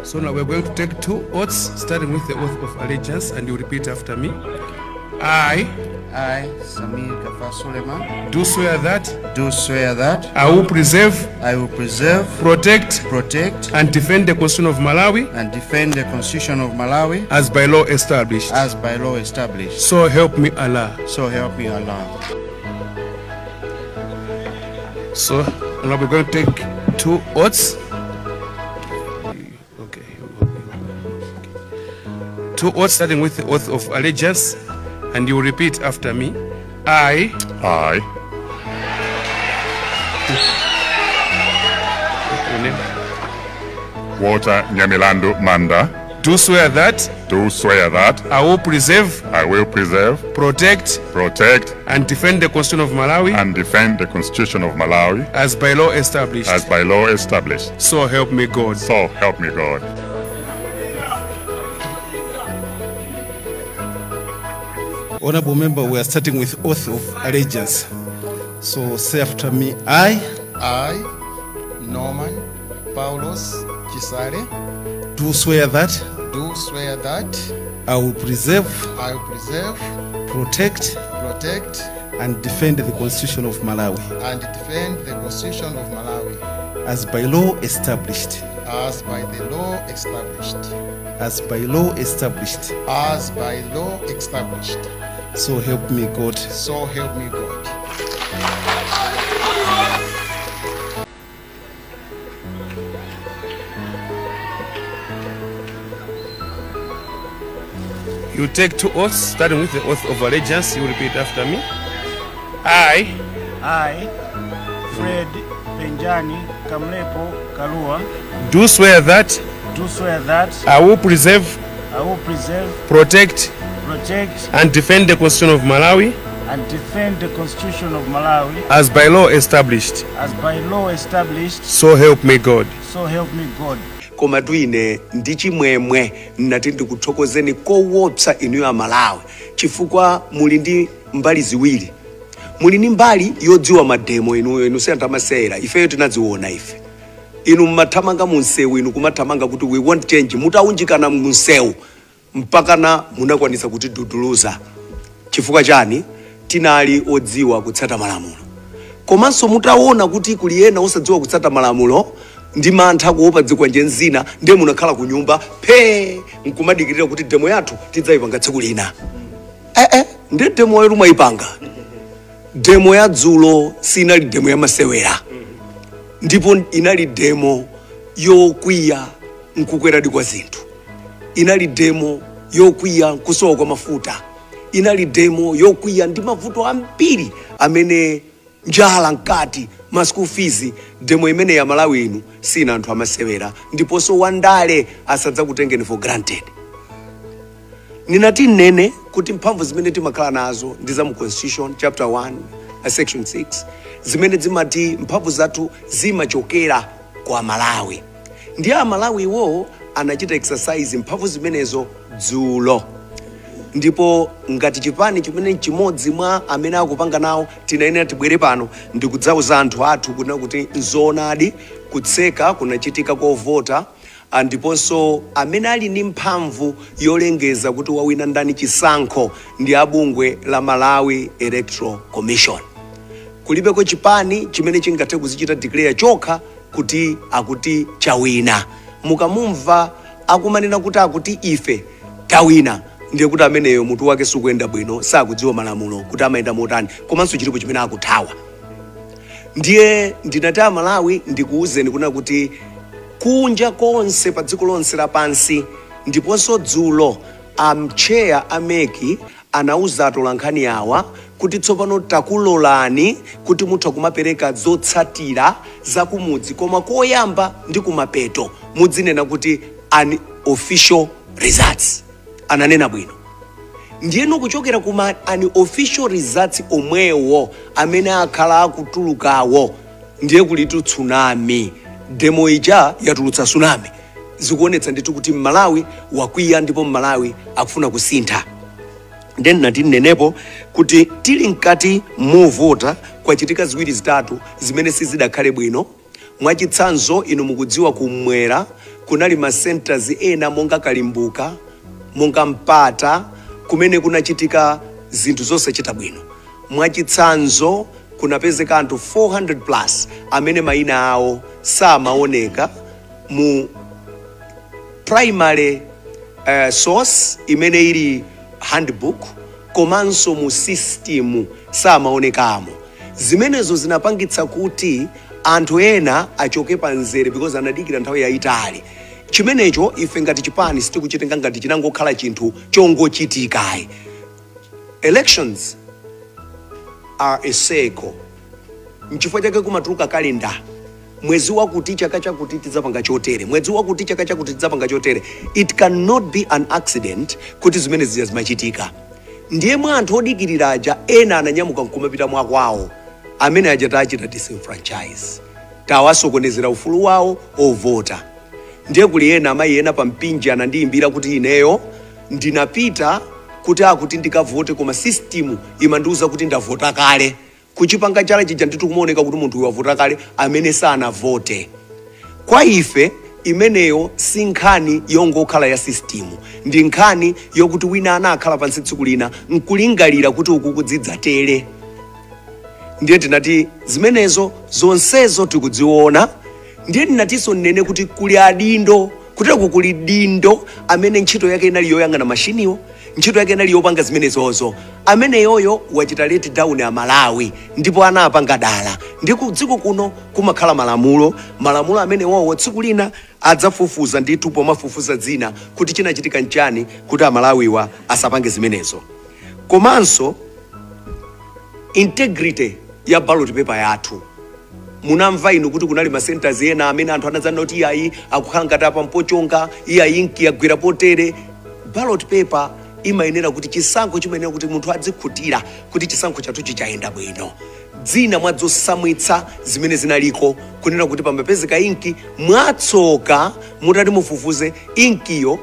So now we're going to take 2 oaths, starting with the oath of allegiance, and you repeat after me. I, Samir Kafar Suleiman, do swear that I will preserve, protect, and defend the Constitution of Malawi as by law established. So help me Allah. So now we're going to take 2 oaths. Okay. 2 oaths, starting with the oath of allegiance, and you repeat after me. I, Walter Nyamilando Manda, do swear that I will preserve, protect, and defend the Constitution of Malawi as by law established. So help me God. Honorable member, we are starting with oath of allegiance. So say after me. I, Norman Paulos Chisare, do swear that I will preserve, protect, and defend the Constitution of Malawi as by law established. So help me God. You take 2 oaths, starting with the oath of allegiance. You repeat after me. I, Fred Benjani Kamlepo Kalua, do swear that I will preserve, protect, and defend the Constitution of Malawi as by law established. So help me God. Koma tuine ndichi mwemwe nati ndikuthokozeni koopsa inu ya Malawi chifukwa muli ndi mbali ziwiri. Muli ndi mbali yodziwa mademo inu senta masera ifeyo tinadziona ife. Inu mmathamanga munsewu inu kumathamanga kuti we want change, mutaunjikana munsewu mpaka na munakwanisa kuti duduluza. Chifukwa chani tinali odziwa kutsata malamulo. Komanso mutaona kuti kuliyena osadziwa kutsata malamulo ndi mantha kuopa dziko njenzina ndiye munakhala ku nyumba nkumadikirira kuti demo yathu tidzayipanga tsiku lina. Ndi demo yeru mwayipanga. Demo ya dzulo sinali demo ya masewera, ndipo inali demo yokwiya nkukweradi kwa zinthu, inali demo yokwiya nkusowa kwa mafuta, inali demo yokwiya ndi mavuto ambiri amene njala nkati ma school fees. Demo imene ya Malawi inu sina anthu amasewera, ndiponso wandale asadza kutengeni for granted. Ninati nene kuti mphamvu zimene timakhala nazo ndi za mu Constitution chapter 1 section 6 zimene zimati mphamvu zathu zimachokera kwa Malawi. Ndi a Malawi wo anachita exercise mphamvu zimenezo dzulo. Ndipo ngati chipani chimene chimodzi mwa amene akupanga nawo tinayenera tibwere pano ndikudzauza anthu athu kuti nzoonadi kutseka kunachitika kovota, ndiponso amene ali ndi mphamvu yolengeza kuti wawina ndani chisankho ndi abungwe la Malawi Electoral Commission. Kulibeko chipani chimene chingathe kuzichita declare chokha kuti akuti chawina. Mukamumva akumanena kuti akuti ife tawina, ndiye kuti ameneyo mutu wake sukuyenda bwino, sakudziwa malamulo kuti amayenda motani, komanso chilipo chimene akuthawa. Ndiye ndinati a Malawi ndikuuzeni kuna kuti kunja konse pa dziko lonse lapansi, ndiponso dzulo chair ameki anauza atolankhani awa kuti tsopano takulolani kuti mutha kumapereka zotsatira za kumudzi, koma koyamba ndi kumapeto mudzinena kuti unofficial results. Ananena bwino. Ndiyeno kuchokera kuma unofficial results omwewo amene akhala akutulukawo ndiye kulitu tsunami. Demo ija yatulutsa tsunami. Zikuonetsa nditu kuti Malawi wakwiya ndipo Malawi akufuna kusintha. Then nati nenepo kuti tili nkati movota kwachitika ziwiri zitatu zimene sizidakhale bwino. Mwachitsanzo inu mukudziwa kumwera kunali ma centers ena monga Kalimbuka, monga Mpata, kumene kunachitika zinthu zonse chita bwino. Mwachitsanzo kunapezeka anthu 400 plus amene mayina awo samaoneka mu primary source imene ili handbook, komanso mu system samaonekamo. Zimenezo zinapangitsa kuti anthu ena achoke panzere because anadikira nthawi yayitali. Chimenecho ife ngati chipani sitikuchitenga ngati chinangokhala chinthu chongochitikayi. Elections are a cycle. Nchifukwa chake kumatuluka kalenda. Mwezi wakuti chaka chakuti tidzapanga chotere. Mwezi wakuti chaka chakuti tidzapanga chotere. It cannot be an accident kuti zimene zimachitika. Ndiye mwa anthu odikirira aja ena ananyamuka nkumapita mwakwawo. Amene aja tachita disenfranchise. Tawasokonezera ufulu wawo ovota. Ndiye kuli ena amayi ena pampinji anandiyimbira kuti ineyo ndinapita kuti ndikavote koma system imandiuza kuti ndavota kale. Kuchipanga chala chija nditu kumaoneka kuti munthu wavota kale amene sanavote. Kwa ife imeneyo si nkhani yongokhala ya system, ndi nkhani yokuti wina anakhala pansi tsiku lina nkulingalira kuti uku kudzidzatere. Ndiye tinati zimenezo zonsezo tikudziona. Ndiye tinatinso nene kuti kuli adindo, kuteko kuli dindo amene ntchito yake inali yoyang'ana mashiniwo, ntchito yake inali yopanga zimenezozo. Amene yoyo wachita let down ya Malawi ndipo anapanga dala. Ndi ku dziko kuno kumakhala malamulo amene wowo tsiku lina adzafufuza ndithu pomafufuza dzina kuti chinachitika nchani kuti Amalawiwa asapange zimenezo. Komanso integrity ya ballot paper yathu. Munamva inu kuti kunali ma centers ena amene anthu anadzana kuti iyayi akukhala ngati apa mpochonga, iyayi inki yagwira potere. Ballot paper imayenera kuti chisankho chimayenera kuti munthu adzikhutira kuti chisankho chathu chichayenda bwino. Dzina mwadzosamwitsa zimene zinaliko kunena kuti pamapezeka inki mwatsoka mutati mufufuze inkiyo,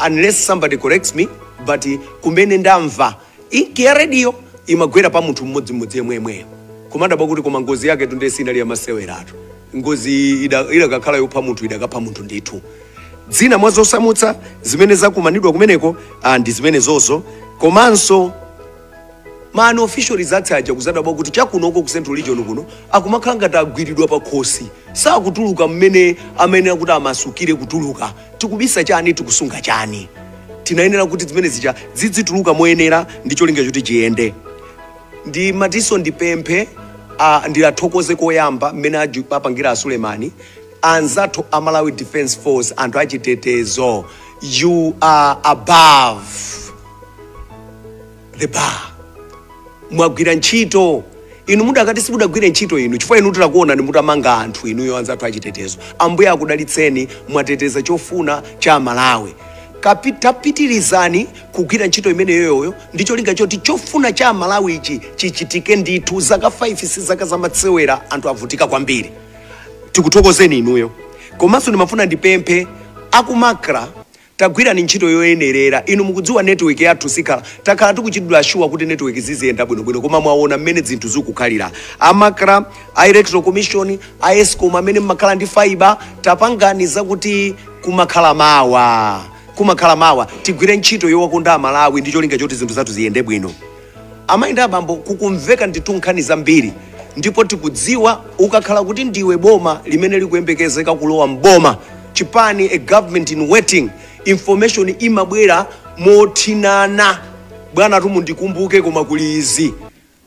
unless somebody corrects me, but kumene ndamva inki ya radio imagwera pa munthu mmodzi yemwemwe. Kumanda bakuti koma ngozi yake tunde sinali ya maseweratu. Ngozi idakakhala yopha munthu idakapha munthu ndithu. Dzina mwadzosamutsa zimene zakumanidwa kumeneko ndi zimene zozo. Komanso mano officials atsaja kuzada bakuti chakunoko ku Central Region kuno akumakhala ngati agwiridwa pa khosi. Sakutuluka mmene amene akuti amasukire kutuluka. Tikubisa chani tikusunga chani. Tinayenera kuti zimene zija zidzituluka moyenera ndicho linga choti chiyende. Ndi matiso ndipemphe ndilathokoze koyamba mmene apangira Sulemani anzathu Malawi Defense Force anthu achitetezo. You are above the bar. Mwagwira ntchito inu mudakati simudagwira ntchito inu chifukwa inu tirakuona ni mutamanga anthu inuyo anzathu achitetezo. Ambuye akudalitseni mwateteza chofuna cha Malawi. Tapitirizani kugwira ntchito imene yoyo ndicho linga choti chofuna cha Malawi ichi chichitike ndithu. Zaka 5 si zaka zamatsewera anthu avutika kwambiri. Tikuthokozeni inuyo. Komanso ndimafuna ndipemphe akumakra tagwira ni ntchito yoyenerera. Inu mukudziwa network yathu sikhala takhala tikuchidwa sure kuti network ziziyenda bwino koma mwaona mmene zinthu zikukhalira. Amakra, Electoral Commission, Escom amene mmakhala ndi fiber tapangani zakuti kumakhala mawa tigwire ntchito yowakonda Malawi ndicho linga choti zinthu zathu ziyende bwino. Amayi abambo kukumveka ndithu nkhani zambiri ndipo tikudziwa ukakhala kuti ndiwe boma limene likuyembekezeka kulowa mboma chipani a government in waiting, information imabwera mothinana. Bwana tumundikumbuke koma kuli izi.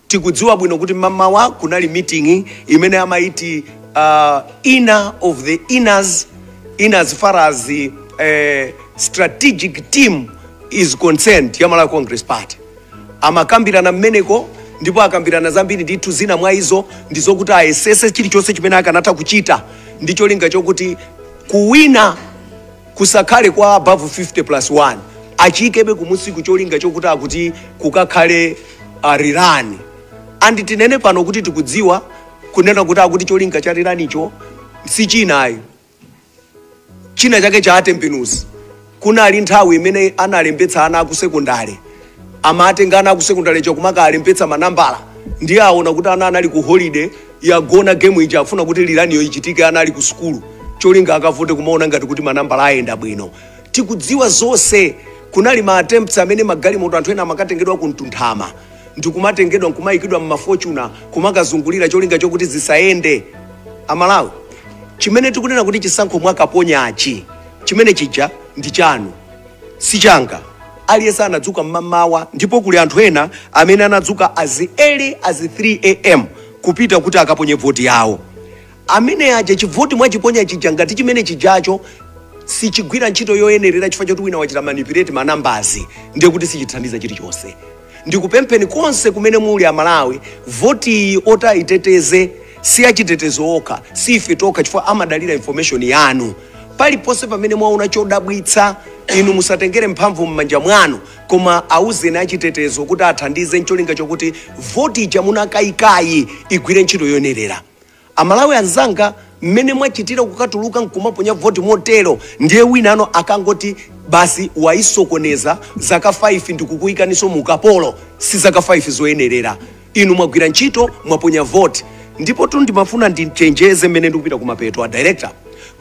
Tikudziwa bwino kuti mamawa kunali meeting imene amaiti inner of the inners in as far as the strategic team is concerned ya Malawi Congress Party. Amakambirana mmeneko ndipo akambirana zambiri ndithu zina mwa izo ndizokuti ayesese chilichonse chimene akanatha kuchita ndicho linga chokuti kuwina kusakhale kwa above 50+1 achikebe kumusiku cholinga chokuti akuti kukakhale rirani. Andi tinene pano kuti tikudziwa kunena kuti akuti cholinga cha riranicho si chinayo. China chake cha atempenusi. Kuna ali nthawi imene analembetsa ana ku sekondari. Amatenga ana ku sekondari chokumaka alembetsa manambala. Ndiye aona kuti ana anali ku holiday yagona game ija afuna kuti riraniyo ichitike ana ali ku school. cholinga akavote kumaona ngati kuti manambala ayenda bwino. Tikudziwa zonse kunali ma attempts amene magalimoto anthu ena amakatengedwa kuntunthama ndikumatengedwa nkumayikidwa m'mafortuna kumakazungulira cholinga chokuti zisayende. Amalawi, chimene tikunena kuti chisankho mwakaponyachi chimene chija ndi chanu si changa. Aliyense anadzuka mmamawa ndipo kuli anthu ena amene anadzuka as early as 3 AM kupita kuti akaponye voti yawo. Amene aje chivoti mwachiponya chija ngati chimene chijacho sichigwira ntchito yoyenerera chifukwa choti wina wachita manipulate manambazi ndiye kuti sichithandiza chilichonse. Ndikupempheni konse kumene muli Amalawi, voti otaiteteze si achitetezo okha, si ife tokha chifukwa amadalira information yanu. Paliponse pamene mwaona chodabwitsa inu musatengere mphamvu m'manja mwanu, koma auzeni achitetezo kuti athandize ncholinga chokuti voti ija munakayikayi igwire ntchito yoyenerera. Amalawi anzanga, mmene mwachitira kukatuluka nkumaponya voti motero ndiye wina ano akangoti basi waisokoneza zaka 5 ndikukuyikaniso mukapolo, si zaka 5 zoyenerera. Inu mwagwira ntchito mwaponya voti. Ndipo tu ndimafuna ndichenjeze mmene ndikupita kumapeto a director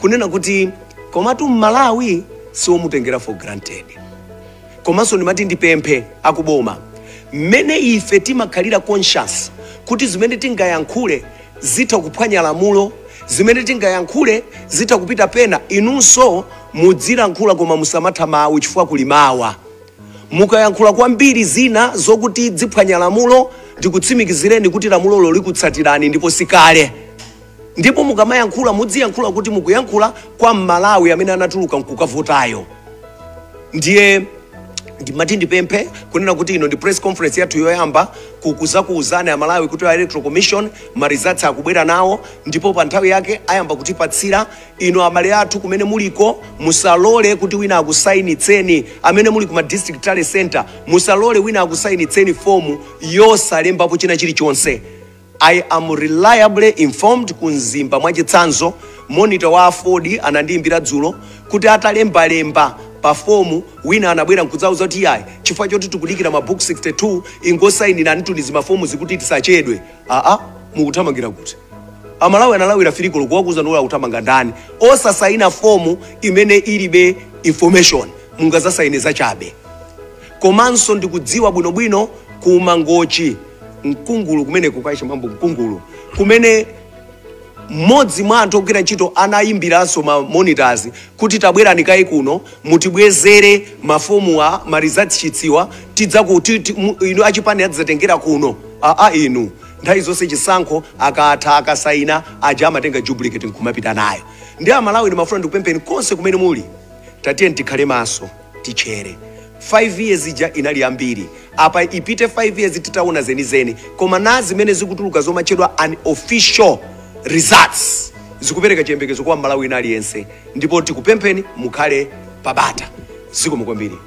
kunena kuti komatu Malawi siomutengera for granted. Komanso ndimati ndipemphe akuboma mmene ife timakhalira conscious kuti zimene tingayankhule zitha kuphwanya lamulo, zimene tingayankhule zitha kupita pena, inunso mudzilankhula koma musamatha mawu chifukwa kuli mawa. Mukayankhula kwambiri zina zokuti ziphwanya lamulo, ndikutsimikizireni kuti lamulolo likutsatirani ndipo sikale. Ndipo mukamayankhula mudziyankhula kuti mukuyankhula kwa Malawi amene anatuluka nkukavotayo. Ndiye ndimati ndipemphe kunena kuti ino ndi press conference yathu yoyamba kukuzakuuzana ya Malawi kuti Electoral Commission marizatsi akubwera nawo, ndipo pa nthawi yake ayamba kutipatsira. Ino amale athu kumene muliko musalole kuti wina akusainitseni, amene muli kuma district tally center musalole wina akusainitseni fomu yosalembapo china chilichonse. I am reliably informed kunzimba mwachitsanzo monitor wa Afodi anandiimbira dzulo kuti atalemba pa fomu wina anabwera nkuzauza kuti yayi chifukwa choti tikudikira ma book 62 ingosainira ntunizi mafomu zikuti tisachedwe. Mukuthamangira kuti Amalawi analawira firikolo kuwakuza nola kutamanga ndani osasaina fomu imene ilibe information mungazasaineza chabe. Komanso ndikudziwa bwinobwino kumangochi Mkungulu kumene kukaisha mambo Mkungulu kumene mmodzi mwa anthu ogwira ntchito anayimbiranso ma monitors kuti tabwera nikai kuno mutibwezere mafomu a marizatsi chitsiwa tidza kuti inu achipani adzatengera kuno. Inu nthawi zonse chisankho akatha akasaina aja amatenga duplicate nkumapita nayo. Ndi Amalawi ndimafuna ndikupempheni konse kumene muli tatiye tikhale maso tichere. 5 years ija inali ambiri, apa ipite 5 years titaona zenizeni, koma nazi zimene zikutuluka zomachedwa unofficial results zikupereka chiyembekezo kwa Malawi aliyense. Ndipo tikupempheni mukhale pabata. Zikomo kwambiri.